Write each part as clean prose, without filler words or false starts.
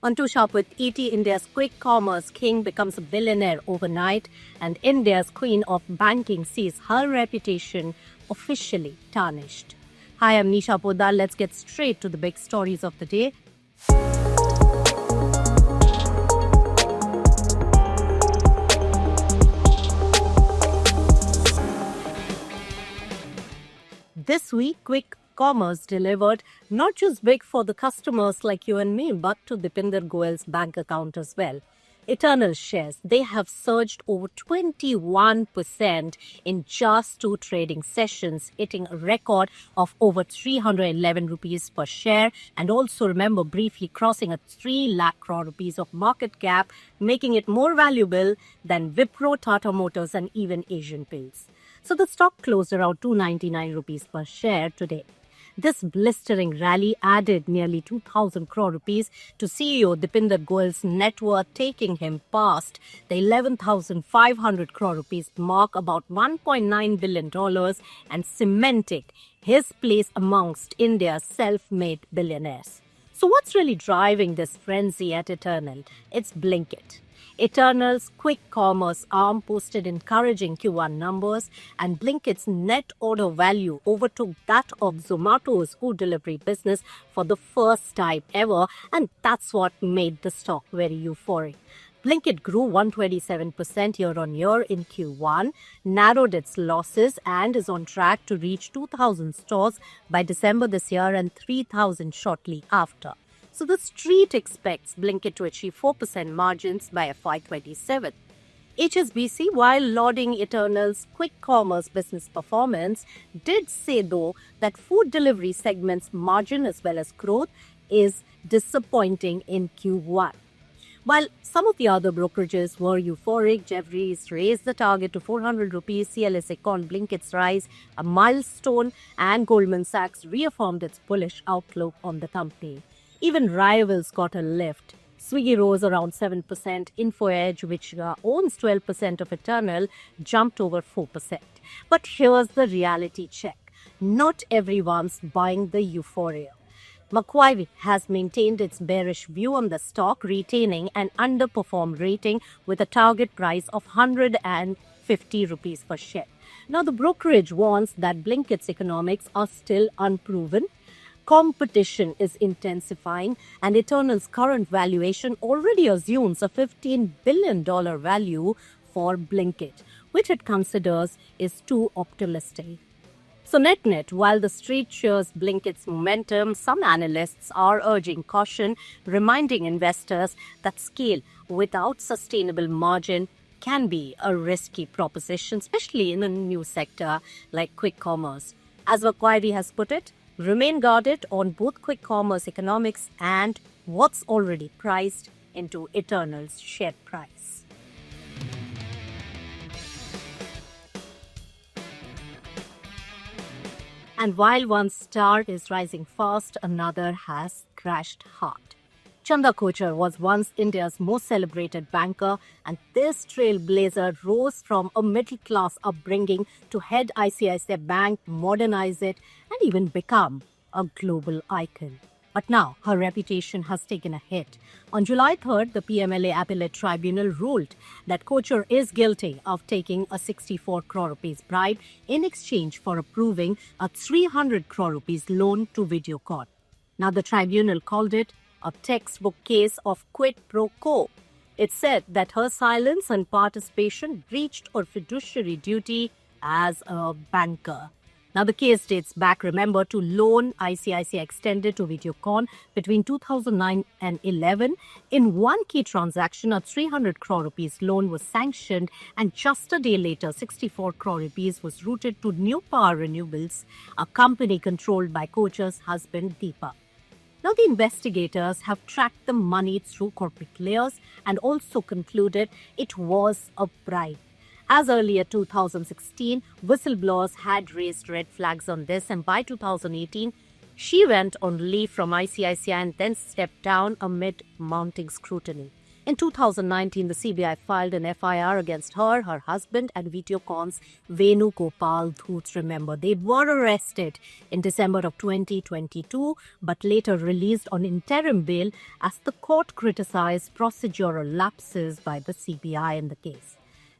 On Too Sharp with ET, India's quick commerce king becomes a billionaire overnight, and India's queen of banking sees her reputation officially tarnished. Hi, I'm Nisha Poddar. Let's get straight to the big stories of the day. This week, quick commerce delivered not just big for the customers like you and me, but to Deepinder Goyal's bank account as well. Eternal shares, they have surged over 21% in just 2 trading sessions, hitting a record of over 311 rupees per share, and also remember briefly crossing a 3 lakh crore rupees of market cap, making it more valuable than Wipro, Tata Motors and even Asian Paints. So the stock closed around 299 rupees per share today. This blistering rally added nearly 2,000 crore rupees to CEO Deepinder Goyal's net worth, taking him past the 11,500 crore rupees mark, about $1.9 billion, and cementing his place amongst India's self-made billionaires. So what's really driving this frenzy at Eternal? It's Blinkit. Eternal's quick commerce arm posted encouraging Q1 numbers, and Blinkit's net order value overtook that of Zomato's food delivery business for the first time ever, and that's what made the stock very euphoric. Blinkit grew 127% year-on-year in Q1, narrowed its losses, and is on track to reach 2,000 stores by December this year and 3,000 shortly after. So the street expects Blinkit to achieve 4% margins by FY27. HSBC, while lauding Eternal's quick commerce business performance, did say though that food delivery segment's margin as well as growth is disappointing in Q1. While some of the other brokerages were euphoric, Jefferies raised the target to 400 rupees, CLSA called Blinkit's rise a milestone, and Goldman Sachs reaffirmed its bullish outlook on the company. Even rivals got a lift. Swiggy rose around 7%. Info Edge, which owns 12% of Eternal, jumped over 4%. But here's the reality check. Not everyone's buying the euphoria. Macquarie has maintained its bearish view on the stock, retaining an underperformed rating with a target price of 150 rupees per share. Now, the brokerage warns that Blinkit's economics are still unproven. Competition is intensifying, and Eternal's current valuation already assumes a $15 billion value for Blinkit, which it considers is too optimistic. So net-net, while the street shares Blinkit's momentum, some analysts are urging caution, reminding investors that scale without sustainable margin can be a risky proposition, especially in a new sector like quick commerce. As Macquarie has put it, remain guarded on both quick commerce economics and what's already priced into Eternal's share price. And while one star is rising fast, another has crashed hard. Chanda Kochhar was once India's most celebrated banker, and this trailblazer rose from a middle-class upbringing to head ICICI Bank, modernize it, and even become a global icon. But now her reputation has taken a hit. On July 3rd, the PMLA Appellate Tribunal ruled that Kochhar is guilty of taking a 64 crore rupees bribe in exchange for approving a 300 crore rupees loan to videocon. Now the tribunal called it a textbook case of quid pro quo. It said that her silence and participation breached her fiduciary duty as a banker. Now, the case dates back, remember, to loan ICICI extended to Videocon between 2009 and 11. In one key transaction, a 300 crore rupees loan was sanctioned, and just a day later, 64 crore rupees was routed to New Power Renewables, a company controlled by Kochhar's husband, Deepak. Now, the investigators have tracked the money through corporate layers and also concluded it was a bribe. As early as 2016, whistleblowers had raised red flags on this, and by 2018, she went on leave from ICICI and then stepped down amid mounting scrutiny. In 2019, the CBI filed an FIR against her husband, and videocon's Venu Gopal Dhoots. Remember, they were arrested in December of 2022, but later released on interim bail as the court criticized procedural lapses by the CBI in the case.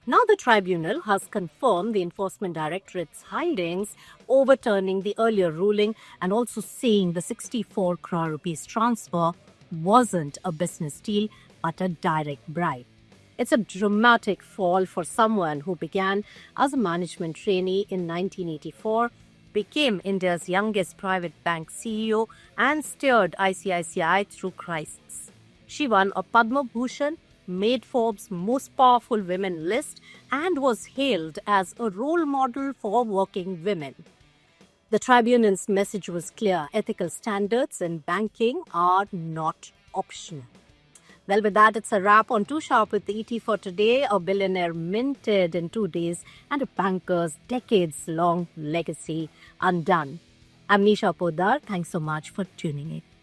Now the tribunal has confirmed the Enforcement Directorate's findings, overturning the earlier ruling and also saying the 64 crore rupees transfer wasn't a business deal but a direct bribe. It's a dramatic fall for someone who began as a management trainee in 1984, became India's youngest private bank CEO, and steered ICICI through crisis. She won a Padma Bhushan, made Forbes' most powerful women list, and was hailed as a role model for working women. The tribunal's message was clear: ethical standards in banking are not optional. Well, with that, it's a wrap on 2 Sharp with the ET for today. A billionaire minted in 2 days and a banker's decades-long legacy undone. I'm Nisha Poddar. Thanks so much for tuning in.